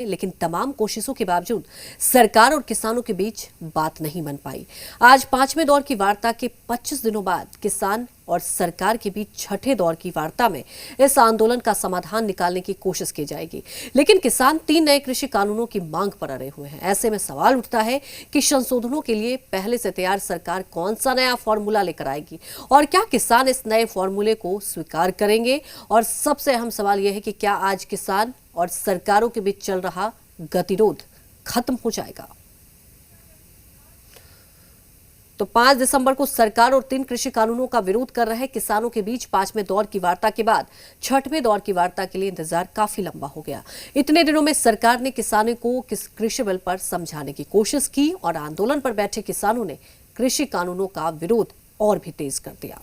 लेकिन तमाम कोशिशों के बावजूद सरकार और किसानों के बीच बात नहीं बन पाई। आज पांचवें दौर की वार्ता के 25 दिनों बाद किसान और सरकार के बीच छठे दौर की वार्ता में इस आंदोलन का समाधान निकालने की कोशिश की जाएगी। लेकिन किसान 3 नए कृषि कानूनों की मांग पर अड़े हुए हैं। ऐसे में सवाल उठता है कि संशोधनों के लिए पहले से तैयार सरकार कौन सा नया फॉर्मूला लेकर आएगी और क्या किसान इस नए फॉर्मूले को स्वीकार करेंगे। और सबसे अहम सवाल यह है कि क्या आज किसान और सरकारों के बीच चल रहा गतिरोध खत्म हो जाएगा। तो 5 दिसंबर को सरकार और 3 कृषि कानूनों का विरोध कर रहे किसानों के बीच 5वें दौर की वार्ता के बाद 6वें दौर की वार्ता के लिए इंतजार काफी लंबा हो गया। इतने दिनों में सरकार ने किसानों को कृषि बिल पर समझाने की कोशिश की और आंदोलन पर बैठे किसानों ने कृषि कानूनों का विरोध और भी तेज कर दिया।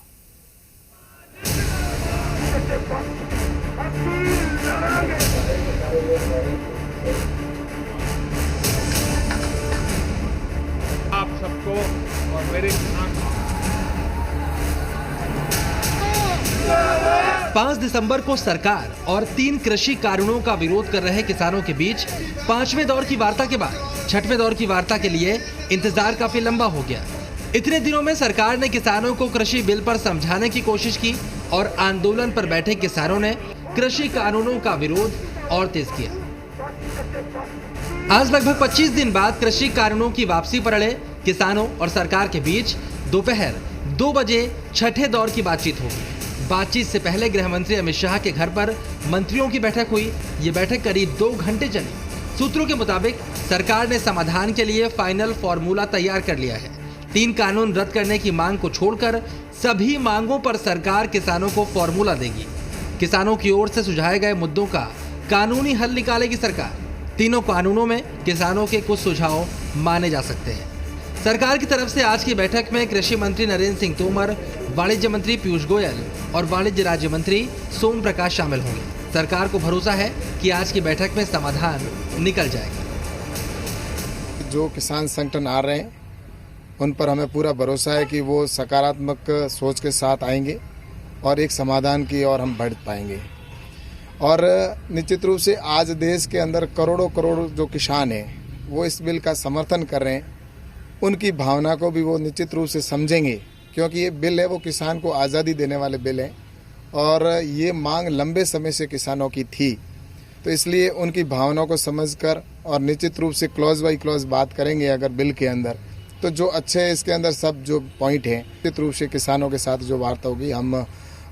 आप सबको और मेरे किसान 5 दिसंबर को सरकार और 3 कृषि कानूनों का विरोध कर रहे किसानों के बीच 5वें दौर की वार्ता के बाद 6वें दौर की वार्ता के लिए इंतजार काफी लंबा हो गया। इतने दिनों में सरकार ने किसानों को कृषि बिल पर समझाने की कोशिश की और आंदोलन पर बैठे किसानों ने कृषि कानूनों का विरोध और तेज किया। आज लगभग 25 दिन बाद कृषि कानूनों की वापसी पर अड़े किसानों और सरकार के बीच दोपहर 2 बजे छठे दौर की बातचीत होगी। बातचीत से पहले गृह मंत्री अमित शाह के घर पर मंत्रियों की बैठक हुई। ये बैठक करीब 2 घंटे चली। सूत्रों के मुताबिक सरकार ने समाधान के लिए फाइनल फॉर्मूला तैयार कर लिया है। 3 कानून रद्द करने की मांग को छोड़कर सभी मांगों पर सरकार किसानों को फॉर्मूला देगी। किसानों की ओर से सुझाए गए मुद्दों का कानूनी हल निकालेगी सरकार। तीनों कानूनों में किसानों के कुछ सुझाव माने जा सकते हैं। सरकार की तरफ से आज की बैठक में कृषि मंत्री नरेंद्र सिंह तोमर, वाणिज्य मंत्री पीयूष गोयल और वाणिज्य राज्य मंत्री सोम प्रकाश शामिल होंगे। सरकार को भरोसा है कि आज की बैठक में समाधान निकल जाएगा। जो किसान संगठन आ रहे हैं उन पर हमें पूरा भरोसा है कि वो सकारात्मक सोच के साथ आएंगे और एक समाधान की ओर हम बढ़ पाएंगे। और निश्चित रूप से आज देश के अंदर करोड़ों करोड़ जो किसान हैं वो इस बिल का समर्थन कर रहे हैं। उनकी भावना को भी वो निश्चित रूप से समझेंगे, क्योंकि ये बिल है वो किसान को आज़ादी देने वाले बिल हैं और ये मांग लंबे समय से किसानों की थी। तो इसलिए उनकी भावनाओं को समझकर और निश्चित रूप से क्लॉज बाई क्लॉज बात करेंगे अगर बिल के अंदर, तो जो अच्छे है इसके अंदर सब जो पॉइंट हैं निश्चित रूप से किसानों के साथ जो वार्ता होगी हम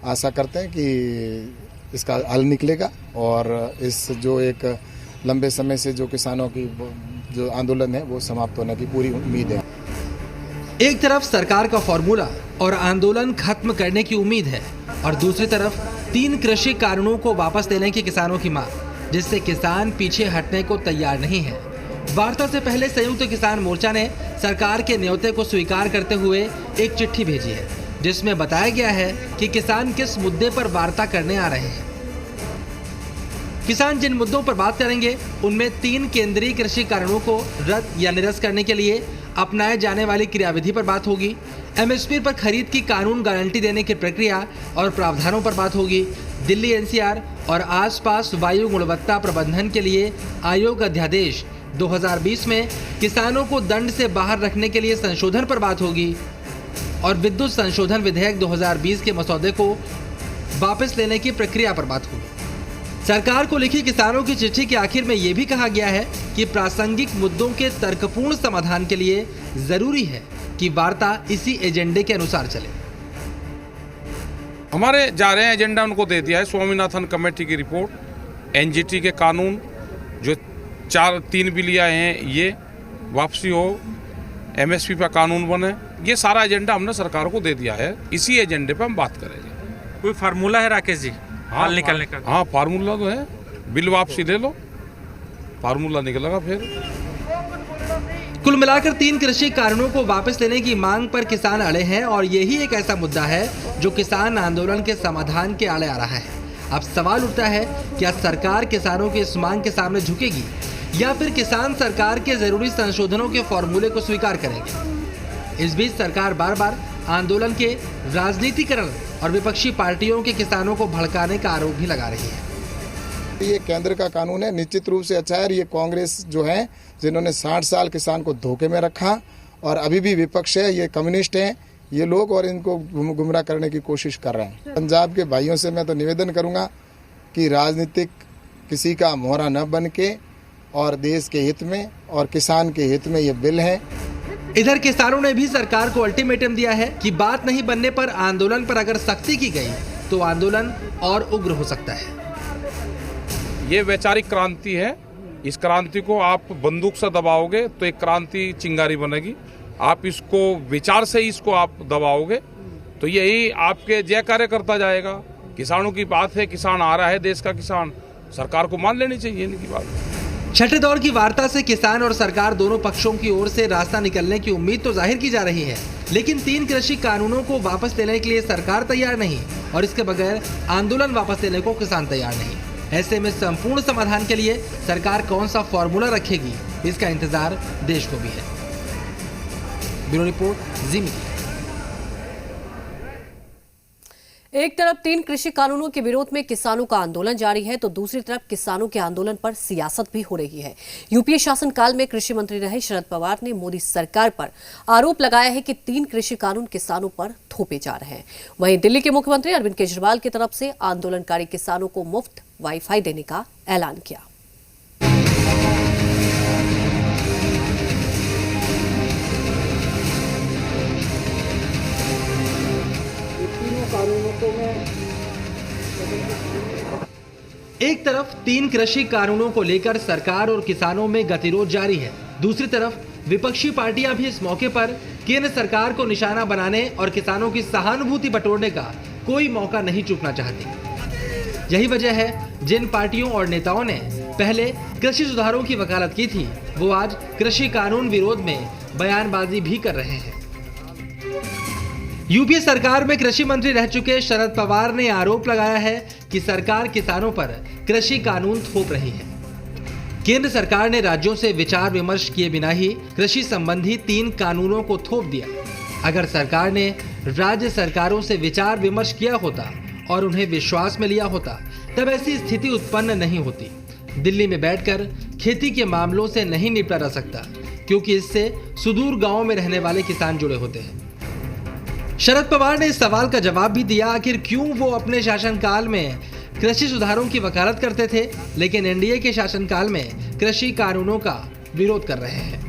आशा करते हैं कि इसका हल निकलेगा और इस जो एक लंबे समय से जो किसानों की जो आंदोलन है वो समाप्त होने की पूरी उम्मीद है। एक तरफ सरकार का फॉर्मूला और आंदोलन खत्म करने की उम्मीद है और दूसरी तरफ 3 कृषि कानूनों को वापस लेने की किसानों की मांग, जिससे किसान पीछे हटने को तैयार नहीं है। वार्ता से पहले संयुक्त किसान मोर्चा ने सरकार के न्योते को स्वीकार करते हुए एक चिट्ठी भेजी है, जिसमें बताया गया है कि किसान किस मुद्दे पर वार्ता करने आ रहे हैं। किसान जिन मुद्दों पर बात करेंगे उनमें 3 केंद्रीय कृषि कानूनों को रद्द या निरस्त करने के लिए अपनाए जाने वाली क्रियाविधि पर बात होगी। एमएसपी पर खरीद की कानून गारंटी देने की प्रक्रिया और प्रावधानों पर बात होगी। दिल्ली एनसीआर और आसपास वायु गुणवत्ता प्रबंधन के लिए आयोग अध्यादेश 2020 में किसानों को दंड से बाहर रखने के लिए संशोधन पर बात होगी और विद्युत संशोधन विधेयक 2020 के मसौदे को वापस लेने की प्रक्रिया पर बात होगी। सरकार को लिखी किसानों की चिट्ठी के आखिर में यह भी कहा गया है कि प्रासंगिक मुद्दों के तर्कपूर्ण समाधान के लिए जरूरी है कि वार्ता इसी एजेंडे के अनुसार चले। हमारे जा रहे हैं एजेंडा उनको दे दिया है। स्वामीनाथन कमेटी की रिपोर्ट, एनजीटी के कानून जो 3 बिल आए हैं ये वापसी हो, एमएसपी पर कानून बने, ये सारा एजेंडा हमने सरकार को दे दिया है। इसी एजेंडे पर हम बात करेंगे। कोई फार्मूला है राकेश जी हल निकालने का? हाँ, फार्मूला तो है। बिल वापसी ले लो, फार्मूला निकलेगा फिर। कुल मिलाकर 3 कृषि कानूनों को वापस लेने की मांग पर किसान अड़े हैं और यही एक ऐसा मुद्दा है जो किसान आंदोलन के समाधान के आड़े आ रहा है। अब सवाल उठता है, क्या सरकार किसानों की इस मांग के सामने झुकेगी या फिर किसान सरकार के जरूरी संशोधनों के फॉर्मूले को स्वीकार करेंगे। इस बीच सरकार बार बार आंदोलन के राजनीतिकरण और विपक्षी पार्टियों के किसानों को भड़काने का आरोप भी लगा रही है। ये केंद्र का कानून है, निश्चित रूप से अच्छा है। ये कांग्रेस जो है जिन्होंने 60 साल किसान को धोखे में रखा और अभी भी विपक्ष है, ये कम्युनिस्ट हैं ये लोग, और इनको गुमराह करने की कोशिश कर रहे हैं। पंजाब के भाइयों से मैं तो निवेदन करूंगा कि राजनीतिक किसी का मोहरा न बन के और देश के हित में और किसान के हित में ये बिल है। इधर किसानों ने भी सरकार को अल्टीमेटम दिया है कि बात नहीं बनने पर आंदोलन पर अगर सख्ती की गई तो आंदोलन और उग्र हो सकता है। ये वैचारिक क्रांति है, इस क्रांति को आप बंदूक से दबाओगे तो एक क्रांति चिंगारी बनेगी, आप इसको विचार से इसको आप दबाओगे तो यही आपके जयकार्य करता जाएगा। किसानों की बात है, किसान आ रहा है, देश का किसान, सरकार को मान लेनी चाहिए इनकी बात। छठे दौर की वार्ता से किसान और सरकार दोनों पक्षों की ओर से रास्ता निकलने की उम्मीद तो जाहिर की जा रही है, लेकिन 3 कृषि कानूनों को वापस लेने के लिए सरकार तैयार नहीं और इसके बगैर आंदोलन वापस लेने को किसान तैयार नहीं। ऐसे में संपूर्ण समाधान के लिए सरकार कौन सा फॉर्मूला रखेगी, इसका इंतजार देश को भी है। ब्यूरो रिपोर्ट, जी मीडिया। एक तरफ 3 कृषि कानूनों के विरोध में किसानों का आंदोलन जारी है तो दूसरी तरफ किसानों के आंदोलन पर सियासत भी हो रही है। यूपीए शासनकाल में कृषि मंत्री रहे शरद पवार ने मोदी सरकार पर आरोप लगाया है कि 3 कृषि कानून किसानों पर थोपे जा रहे हैं। वहीं दिल्ली के मुख्यमंत्री अरविंद केजरीवाल की तरफ से आंदोलनकारी किसानों को मुफ्त वाईफाई देने का ऐलान किया। एक तरफ 3 कृषि कानूनों को लेकर सरकार और किसानों में गतिरोध जारी है, दूसरी तरफ विपक्षी पार्टियां भी इस मौके पर केंद्र सरकार को निशाना बनाने और किसानों की सहानुभूति बटोरने का कोई मौका नहीं चूकना चाहती। यही वजह है जिन पार्टियों और नेताओं ने पहले कृषि सुधारों की वकालत की थी वो आज कृषि कानून विरोध में बयानबाजी भी कर रहे हैं। यूपीए सरकार में कृषि मंत्री रह चुके शरद पवार ने आरोप लगाया है कि सरकार किसानों पर कृषि कानून थोप रही है। केंद्र सरकार ने राज्यों से विचार विमर्श किए बिना ही कृषि संबंधी 3 कानूनों को थोप दिया। अगर सरकार ने राज्य सरकारों से विचार विमर्श किया होता और उन्हें विश्वास में लिया होता तब ऐसी स्थिति उत्पन्न नहीं होती। दिल्ली में बैठकर खेती के मामलों से नहीं निपटा जा सकता क्योंकि इससे सुदूर गांवों में रहने वाले किसान जुड़े होते हैं। शरद पवार ने इस सवाल का जवाब भी दिया आखिर क्यों वो अपने शासनकाल में कृषि सुधारों की वकालत करते थे लेकिन एनडीए के शासनकाल में कृषि कानूनों का विरोध कर रहे हैं।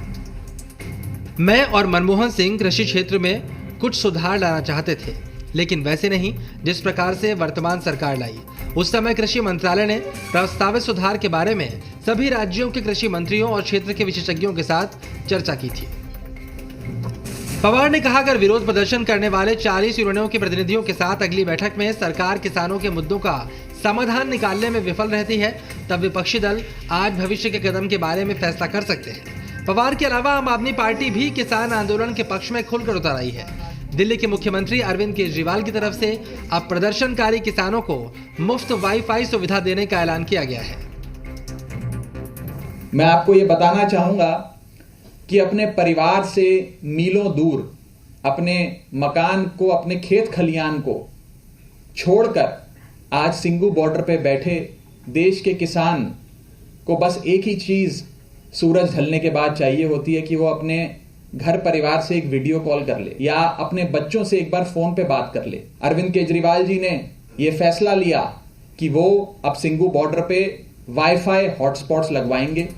मैं और मनमोहन सिंह कृषि क्षेत्र में कुछ सुधार लाना चाहते थे लेकिन वैसे नहीं जिस प्रकार से वर्तमान सरकार लाई। उस समय कृषि मंत्रालय ने प्रस्तावित सुधार के बारे में सभी राज्यों के कृषि मंत्रियों और क्षेत्र के विशेषज्ञों के साथ चर्चा की थी। पवार ने कहा अगर विरोध प्रदर्शन करने वाले 40 यूनियनों के प्रतिनिधियों के साथ अगली बैठक में सरकार किसानों के मुद्दों का समाधान निकालने में विफल रहती है तब विपक्षी दल आज भविष्य के कदम के बारे में फैसला कर सकते हैं। पवार के अलावा आम आदमी पार्टी भी किसान आंदोलन के पक्ष में खुलकर उतर आई है। दिल्ली के मुख्यमंत्री अरविंद केजरीवाल की तरफ से अब प्रदर्शनकारी किसानों को मुफ्त वाईफाई सुविधा देने का ऐलान किया गया है। मैं आपको ये बताना चाहूंगा कि अपने परिवार से मीलों दूर अपने मकान को, अपने खेत खलियान को छोड़कर आज सिंगू बॉर्डर पे बैठे देश के किसान को बस एक ही चीज सूरज ढलने के बाद चाहिए होती है कि वो अपने घर परिवार से एक वीडियो कॉल कर ले या अपने बच्चों से एक बार फोन पे बात कर ले। अरविंद केजरीवाल जी ने यह फैसला लिया कि वो अब सिंगू बॉर्डर पे वाईफाई हॉटस्पॉट्स लगवाएंगे।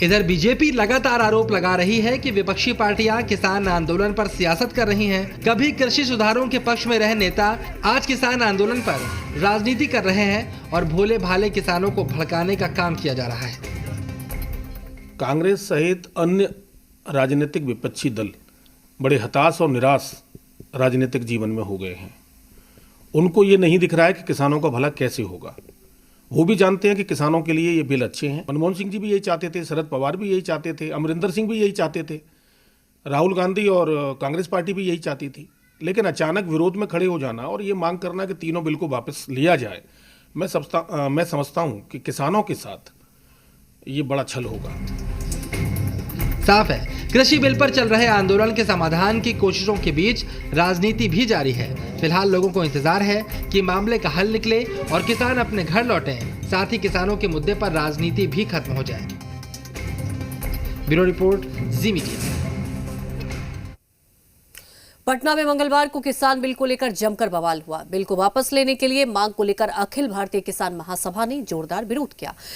इधर बीजेपी लगातार आरोप लगा रही है कि विपक्षी पार्टियां किसान आंदोलन पर सियासत कर रही हैं। कभी कृषि सुधारों के पक्ष में रहे नेता आज किसान आंदोलन पर राजनीति कर रहे हैं और भोले भाले किसानों को भड़काने का काम किया जा रहा है। कांग्रेस सहित अन्य राजनीतिक विपक्षी दल बड़े हताश और निराश राजनीतिक जीवन में हो गए हैं। उनको ये नहीं दिख रहा है कि किसानों का भला कैसे होगा। वो भी जानते हैं कि किसानों के लिए ये बिल अच्छे हैं। मनमोहन सिंह जी भी यही चाहते थे, शरद पवार भी यही चाहते थे, अमरिंदर सिंह भी यही चाहते थे, राहुल गांधी और कांग्रेस पार्टी भी यही चाहती थी। लेकिन अचानक विरोध में खड़े हो जाना और ये मांग करना कि तीनों बिल को वापस लिया जाए, मैं समझता हूँ कि किसानों के साथ ये बड़ा छल होगा। साफ है कृषि बिल पर चल रहे आंदोलन के समाधान की कोशिशों के बीच राजनीति भी जारी है। फिलहाल लोगों को इंतजार है कि मामले का हल निकले और किसान अपने घर लौटें, साथ ही किसानों के मुद्दे पर राजनीति भी खत्म हो जाए। ब्यूरो रिपोर्ट, जी मीडिया। पटना में मंगलवार को किसान बिल को लेकर जमकर बवाल हुआ। बिल को वापस लेने के लिए मांग को लेकर अखिल भारतीय किसान महासभा ने जोरदार विरोध किया।